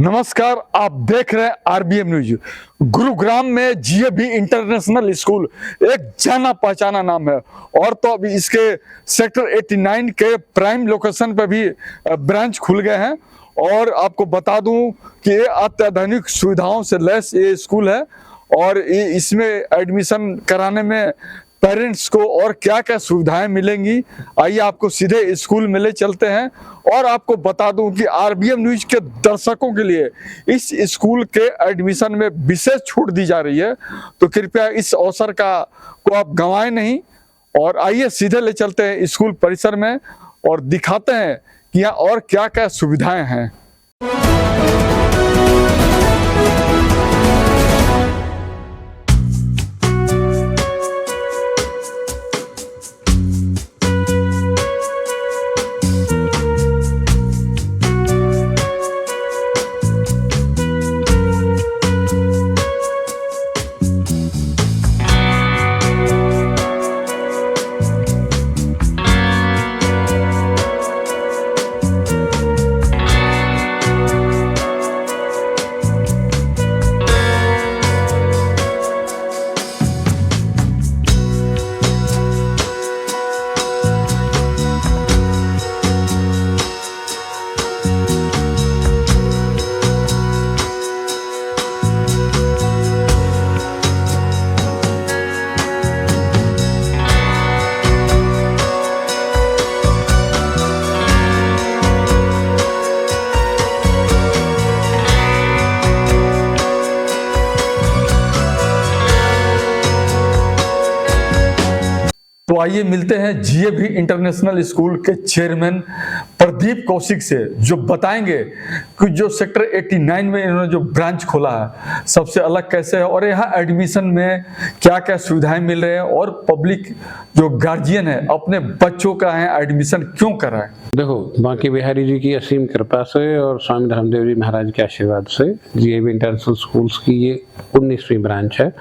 नमस्कार, आप देख रहे हैं आरबीएम न्यूज। गुरुग्राम में जीएबी इंटरनेशनल स्कूल एक जाना पहचाना नाम है और तो अभी इसके सेक्टर 89 के प्राइम लोकेशन पे भी ब्रांच खुल गए हैं। और आपको बता दूं कि ये अत्याधुनिक सुविधाओं से लैस ये स्कूल है और इसमें एडमिशन कराने में पेरेंट्स को और क्या क्या सुविधाएं मिलेंगी, आइए आपको सीधे स्कूल में ले चलते हैं। और आपको बता दूं कि आरबीएम न्यूज के दर्शकों के लिए इस स्कूल के एडमिशन में विशेष छूट दी जा रही है, तो कृपया इस अवसर को आप गंवाएं नहीं। और आइए सीधे ले चलते हैं स्कूल परिसर में और दिखाते हैं कि यहाँ और क्या क्या सुविधाएं हैं। तो आइए मिलते हैं जीएबी इंटरनेशनल स्कूल के चेयरमैन प्रदीप कौशिक से, जो बताएंगे कि जो सेक्टर 89 में इन्होंने जो ब्रांच खोला है सबसे अलग कैसे है और यहाँ एडमिशन में क्या क्या सुविधाएं मिल रहे हैं और पब्लिक जो गार्जियन है अपने बच्चों का है एडमिशन क्यों कराए। देखो, बांके बिहारी जी की असीम कृपा से और स्वामी धर्मदेव जी महाराज के आशीर्वाद से जीएबी इंटरनेशनल स्कूल्स की ये 19वीं ब्रांच है,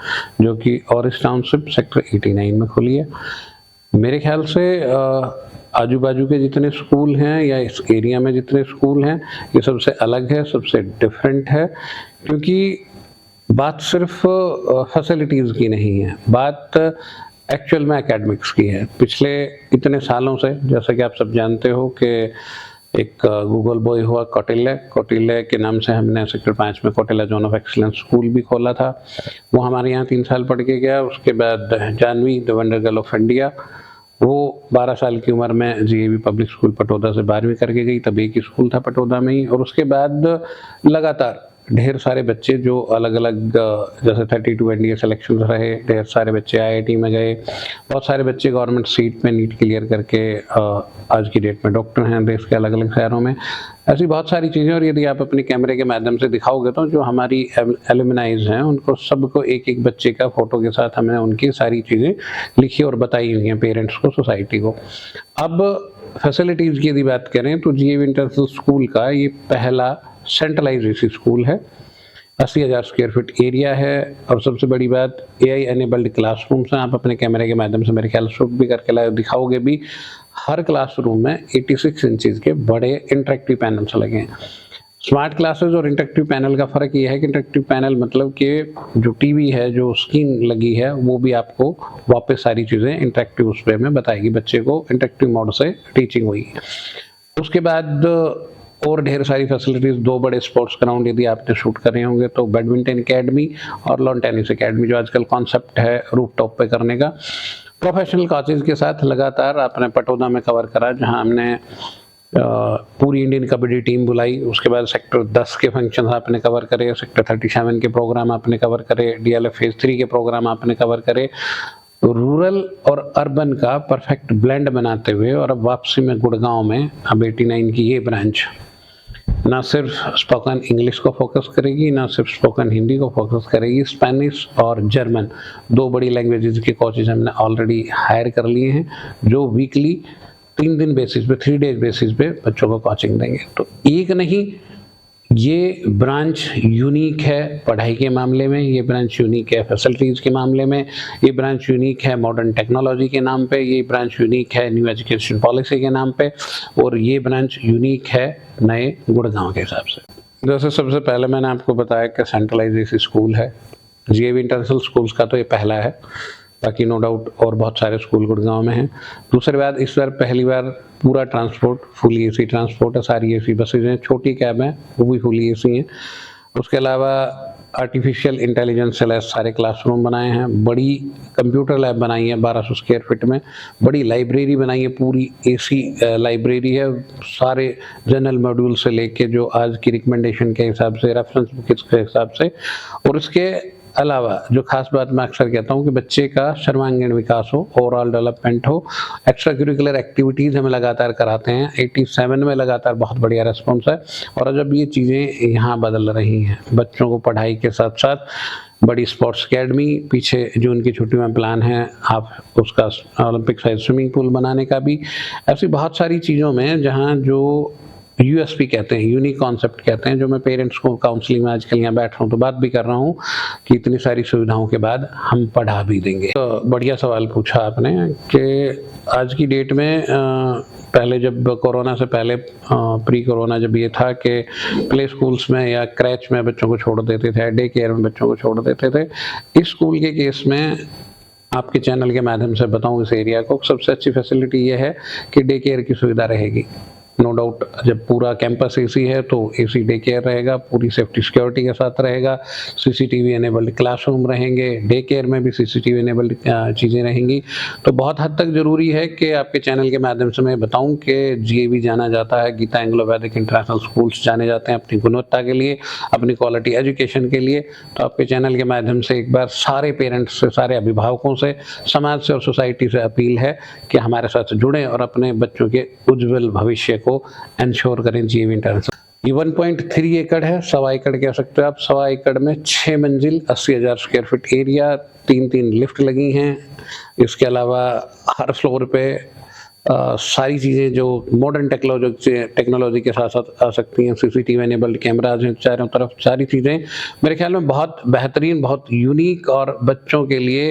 जो कि ऑरेंज टाउनशिप सेक्टर 89 में खुली है। मेरे ख्याल से आजू बाजू के जितने स्कूल हैं या इस एरिया में जितने स्कूल हैं, ये सबसे अलग है, सबसे डिफरेंट है, क्योंकि बात सिर्फ फैसिलिटीज़ की नहीं है, बात एक्चुअल में एकेडमिक्स की है। पिछले इतने सालों से, जैसा कि आप सब जानते हो कि एक गूगल बॉय हुआ कौटिल्य के नाम से हमने सेक्टर 5 में Kautilya zone of excellence school भी खोला था। वो हमारे यहाँ 3 साल पढ़ के गया। उसके बाद Janhvi the wonder girl of India, वो 12 साल की उम्र में जीएबी पब्लिक स्कूल पटौदा से 12वीं करके गई, तब एक ही स्कूल था पटौदा में ही। और उसके बाद लगातार ढेर सारे बच्चे जो अलग अलग, जैसे 32 एनडीए सिलेक्शन रहे, ढेर सारे बच्चे आईआईटी में गए, बहुत सारे बच्चे गवर्नमेंट सीट में नीट क्लियर करके आज की डेट में डॉक्टर हैं देश के अलग अलग शहरों में। ऐसी बहुत सारी चीज़ें। और यदि आप अपने कैमरे के माध्यम से दिखाओगे तो जो हमारी एलुमनाइज हैं उनको सबको एक एक बच्चे का फोटो के साथ हमने उनकी सारी चीज़ें लिखी और बताई हुई हैं पेरेंट्स को, सोसाइटी को। अब फैसिलिटीज़ की यदि बात करें तो जीएबी इंटरनेशनल स्कूल का ये पहला सेंट्रलाइज एसी स्कूल है। 80,000 स्क्वायर फीट एरिया है और सबसे बड़ी बात एआई एनेबल्ड क्लासरूम्स हैं। आप अपने कैमरे के माध्यम से मेरे ख्याल शूट भी करके लाइव दिखाओगे भी। हर क्लासरूम में 86 इंचेस के बड़े इंटरेक्टिव पैनल्स लगे हैं। स्मार्ट क्लासेस और इंटरेक्टिव पैनल का फ़र्क ये है कि इंटरेक्टिव पैनल मतलब कि जो टीवी है, जो स्क्रीन लगी है, वो भी आपको वापस सारी चीज़ें इंटरेक्टिव उस वे में बताएगी, बच्चे को इंटरेक्टिव मोड से टीचिंग हुई। उसके बाद और ढेर सारी फैसिलिटीज़, 2 बड़े स्पोर्ट्स ग्राउंड यदि आपने शूट कर रहे होंगे तो बैडमिंटन एकेडमी और लॉन टेनिस एकेडमी, जो आजकल कॉन्सेप्ट है रूफ टॉप पे करने का। प्रोफेशनल कोचेज़ के साथ लगातार आपने पटौदा में कवर करा, जहां हमने पूरी इंडियन कबड्डी टीम बुलाई। उसके बाद सेक्टर 10 के फंक्शन आपने कवर करे, सेक्टर 37 के प्रोग्राम आपने कवर करे, डीएलएफ फेज 3 के प्रोग्राम आपने कवर करे। रूरल और अर्बन का परफेक्ट ब्लेंड बनाते हुए और अब वापसी में गुड़गांव में अब 89 की ये ब्रांच ना सिर्फ स्पोकन इंग्लिश को फोकस करेगी, ना सिर्फ स्पोकन हिंदी को फोकस करेगी, स्पेनिश और जर्मन 2 बड़ी लैंग्वेजेस के कोचेज हमने ऑलरेडी हायर कर लिए हैं, जो वीकली 3 दिन बेसिस पे, 3 डेज बेसिस पे बच्चों को कोचिंग देंगे। तो एक नहीं, ये ब्रांच यूनिक है पढ़ाई के मामले में, ये ब्रांच यूनिक है फैसिलिटीज़ के मामले में, ये ब्रांच यूनिक है मॉडर्न टेक्नोलॉजी के नाम पे, ये ब्रांच यूनिक है न्यू एजुकेशन पॉलिसी के नाम पे, और ये ब्रांच यूनिक है नए गुड़गांव के हिसाब से। जैसे सबसे पहले मैंने आपको बताया कि सेंट्रलाइज एसी स्कूल है। जीएवी इंटरनेशनल स्कूल्स का तो ये पहला है, बाकी नो डाउट और बहुत सारे स्कूल गुड़गांव में हैं। दूसरी बात, इस बार पहली बार पूरा ट्रांसपोर्ट फुली एसी ट्रांसपोर्ट है, सारी एसी बसेज हैं, छोटी कैब हैं वो भी फुली एसी हैं। उसके अलावा आर्टिफिशियल इंटेलिजेंस से लैस सारे क्लासरूम बनाए हैं, बड़ी कंप्यूटर लैब बनाई है 1200 स्क्वायर फीट में, बड़ी लाइब्रेरी बनाई है, पूरी एसी लाइब्रेरी है, सारे जनरल मॉड्यूल से लेके जो आज की रिकमेंडेशन के हिसाब से, रेफरेंस बुक के हिसाब से। और इसके अलावा जो खास बात मैं अक्सर कहता हूँ कि बच्चे का सर्वांगीण विकास हो, ओवरऑल डेवलपमेंट हो, एक्स्ट्रा करिकुलर एक्टिविटीज़ हम लगातार कराते हैं। 87 में लगातार बहुत बढ़िया रेस्पॉन्स है। और जब ये चीज़ें यहाँ बदल रही हैं, बच्चों को पढ़ाई के साथ साथ बड़ी स्पोर्ट्स अकेडमी, पीछे जून की छुट्टी में प्लान है आप उसका ओलंपिक साइज स्विमिंग पूल बनाने का भी, ऐसी बहुत सारी चीज़ों में जहाँ जो यूएसपी कहते हैं, यूनिक कॉन्सेप्ट कहते हैं, जो मैं पेरेंट्स को काउंसलिंग में आजकल यहाँ बैठ रहा हूँ तो बात भी कर रहा हूँ कि इतनी सारी सुविधाओं के बाद हम पढ़ा भी देंगे। तो बढ़िया सवाल पूछा आपने कि आज की डेट में पहले जब कोरोना से पहले प्री कोरोना जब ये था कि प्ले स्कूल्स में या क्रैच में बच्चों को छोड़ देते थे, डे केयर में बच्चों को छोड़ देते थे, इस स्कूल के केस में आपके चैनल के माध्यम से बताऊं इस एरिया को, सबसे अच्छी फैसिलिटी ये है कि डे केयर की सुविधा रहेगी। नो डाउट जब पूरा कैंपस एसी है तो एसी डे केयर रहेगा, पूरी सेफ्टी सिक्योरिटी के साथ रहेगा, सीसीटीवी एनेबल्ड क्लासरूम रहेंगे, डे केयर में भी सीसीटीवी एनेबल्ड चीज़ें रहेंगी। तो बहुत हद तक ज़रूरी है कि आपके चैनल के माध्यम से मैं बताऊं कि जीएवी जाना जाता है, गीता एंग्लो वैदिक इंटरनेशनल स्कूल्स जाने जाते हैं अपनी गुणवत्ता के लिए, अपनी क्वालिटी एजुकेशन के लिए। तो आपके चैनल के माध्यम से एक बार सारे पेरेंट्स से, सारे अभिभावकों से, समाज से और सोसाइटी से अपील है कि हमारे साथ जुड़ें और अपने बच्चों के उज्जवल भविष्य को इंश्योर करें जीएवी इंटरनेशनल। ये 1.3 एकड़ है, 1.25 एकड़ कह सकते हो आप। 1.25 एकड़ में 6 मंजिल 80,000 स्क्वायर फीट एरिया, 3 लिफ्ट लगी हैं। इसके अलावा हर फ्लोर पे सारी चीज़ें जो मॉडर्न टेक्नोलॉजी के साथ साथ आ सकती हैं, सीसीटीवी एनेबल्ड कैमराज हैं चारों तरफ, सारी चीज़ें मेरे ख्याल में बहुत बेहतरीन, बहुत यूनिक और बच्चों के लिए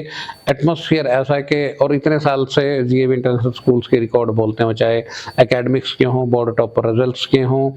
एटमॉस्फेयर ऐसा है कि, और इतने साल से जीएवी इंटरनेशनल स्कूल्स के रिकॉर्ड बोलते हैं, चाहे एकेडमिक्स के हों, बोर्ड टॉपर रिजल्ट्स के हों,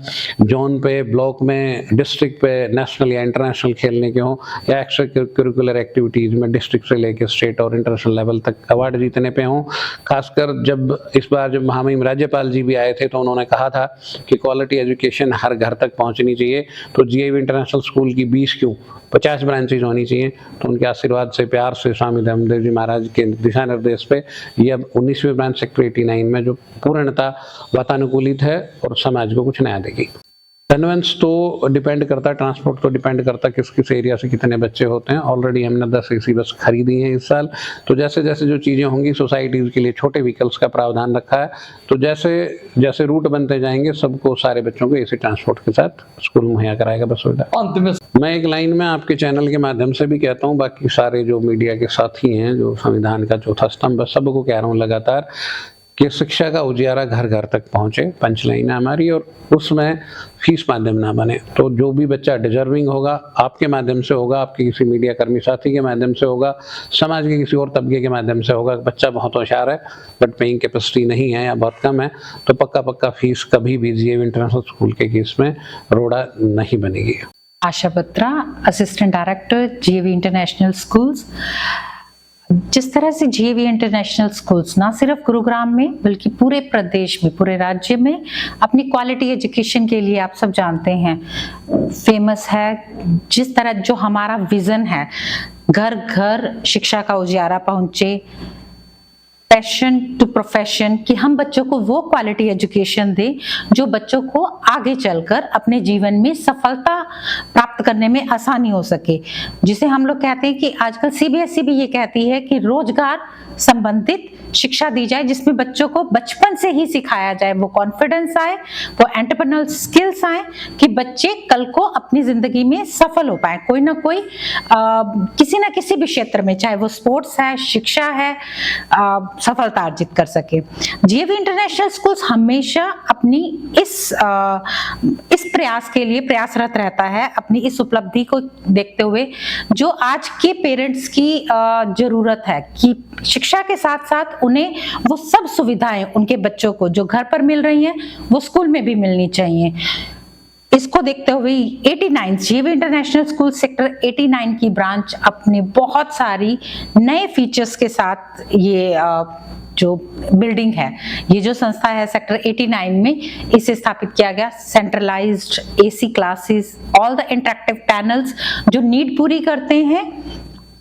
जोन पे, ब्लॉक में, डिस्ट्रिक्ट पे, नेशनल या इंटरनेशनल खेलने के हों, या एक्स्ट्रा करिकुलर एक्टिविटीज़ में डिस्ट्रिक्ट से लेकर स्टेट और इंटरनेशनल लेवल तक अवार्ड जीतने पे हों। खासकर जब इस बार जब महामहिम राज्यपाल जी भी आए थे तो उन्होंने कहा था कि क्वालिटी एजुकेशन हर घर तक पहुंचनी चाहिए, तो जीएवी इंटरनेशनल स्कूल की 20 क्यों 50 ब्रांचेज होनी चाहिए। तो उनके आशीर्वाद से, प्यार से, स्वामी धर्मदेव जी महाराज के दिशा निर्देश पे ये अब 19वीं ब्रांच सेक्टर 89 में जो पूर्णतः वातानुकूलित है और समाज को कुछ नया देगी। कन्वेंस तो डिपेंड करता है, ट्रांसपोर्ट तो डिपेंड करता है किस किस एरिया से कितने बच्चे होते हैं। ऑलरेडी हमने 10 एसी बस खरीदी हैं इस साल। तो जैसे जैसे जो चीज़ें होंगी, सोसाइटीज़ के लिए छोटे व्हीकल्स का प्रावधान रखा है, तो जैसे जैसे रूट बनते जाएंगे सबको, सारे बच्चों को एसी ट्रांसपोर्ट के साथ स्कूल मुहैया कराएगा बस सुविधा। अंत में मैं एक लाइन में आपके चैनल के माध्यम से भी कहता हूँ, बाकी सारे जो मीडिया के साथी हैं, जो संविधान का चौथा स्तंभ है, सबको कह रहा हूँ लगातार कि शिक्षा का उजियारा घर घर तक पहुंचे, पंचलाइन है हमारी, और उसमें फीस माध्यम ना बने। तो जो भी बच्चा डिजर्विंग होगा, आपके माध्यम से होगा, आपके किसी मीडिया कर्मी साथी के माध्यम से होगा, समाज के किसी और तबके के माध्यम से होगा, बच्चा बहुत होशियार है बट पेइंग कैपेसिटी नहीं है या बहुत कम है, तो पक्का फीस कभी भी जीएवी इंटरनेशनल स्कूल के केस में रोड़ा नहीं बनेगी। Asha Batra, assistant director GAV international schools. जिस तरह से जीएवी इंटरनेशनल स्कूल्स ना सिर्फ गुरुग्राम में बल्कि पूरे प्रदेश में, पूरे राज्य में अपनी क्वालिटी एजुकेशन के लिए आप सब जानते हैं फेमस है। जिस तरह जो हमारा विजन है, घर घर शिक्षा का उजियारा पहुंचे, पैशन टू प्रोफेशन, कि हम बच्चों को वो क्वालिटी एजुकेशन दें जो बच्चों को आगे चलकर अपने जीवन में सफलता प्राप्त करने में आसानी हो सके। जिसे हम लोग कहते हैं कि आजकल सीबीएसई भी ये कहती है कि रोजगार संबंधित शिक्षा दी जाए, जिसमें बच्चों को बचपन से ही सिखाया जाए, वो कॉन्फिडेंस आए, वो एंटरप्रेन्योरल स्किल्स आए, कि बच्चे कल को अपनी जिंदगी में सफल हो पाए, कोई ना कोई किसी ना किसी भी क्षेत्र में, चाहे वो स्पोर्ट्स है, शिक्षा है, सफलता अर्जित कर सके। जीएवी इंटरनेशनल स्कूल्स हमेशा अपनी इस प्रयास के लिए प्रयासरत रहता है, अपनी इस उपलब्धि को देखते हुए जो आज के पेरेंट्स की जरूरत है कि शिक्षा के साथ साथ उन्हें वो सब सुविधाएं उनके बच्चों को जो घर पर मिल रही हैं वो स्कूल में भी मिलनी चाहिए। इसको देखते हुए 89 जेवी इंटरनेशनल स्कूल सेक्टर 89 की ब्रांच अपने बहुत सारी नए फीचर्स के साथ ये जो बिल्डिंग है, ये जो संस्था है सेक्टर 89 में, इसे स्थापित किया गया। Centralised AC classes, all the interactive panels जो नीड पूरी करते हैं,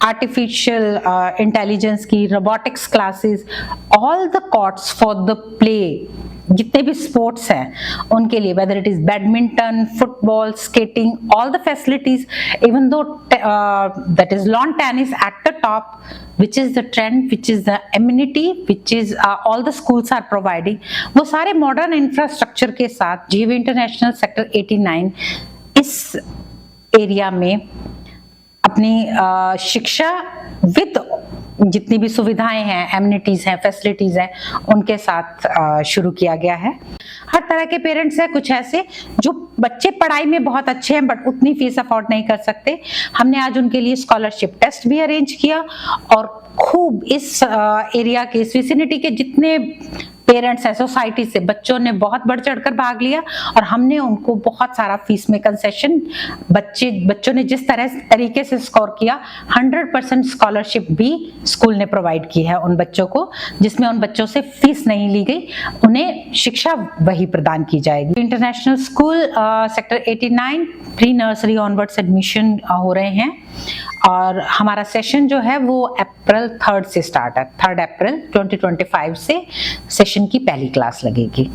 आर्टिफिशियल इंटेलिजेंस की, robotics classes, all the courts for the play, जितने भी स्पोर्ट्स हैं उनके लिए, whether it is badminton, football, skating, all the facilities, even though that is lawn tennis at the top, which is the trend, which is the amenity, which is all the schools are providing, वो सारे modern infrastructure के साथ जीवी international sector 89 इस area में अपनी शिक्षा with जितनी भी सुविधाएं हैं, एमिनिटीज हैं, फैसिलिटीज हैं, उनके साथ शुरू किया गया है। हर तरह के पेरेंट्स हैं, कुछ ऐसे जो बच्चे पढ़ाई में बहुत अच्छे हैं बट उतनी फीस अफोर्ड नहीं कर सकते। हमने आज उनके लिए स्कॉलरशिप टेस्ट भी अरेंज किया और खूब इस एरिया के, इस विसिनिटी के जितने पेरेंट्स हैं, सोसाइटी से बच्चों ने बहुत बढ़ चढ़कर भाग लिया और हमने उनको बहुत सारा फीस में कंसेशन, बच्चों ने जिस तरीके से स्कोर किया, 100% स्कॉलरशिप भी स्कूल ने प्रोवाइड की है उन बच्चों को, जिसमें उन बच्चों से फीस नहीं ली गई, उन्हें शिक्षा वही प्रदान की जाएगी। International school sector 89 pre nursery onwards admission हो रहे हैं और हमारा सेशन जो है वो अप्रैल 3 से स्टार्ट है। 3 अप्रैल 2025 से सेशन की पहली क्लास लगेगी।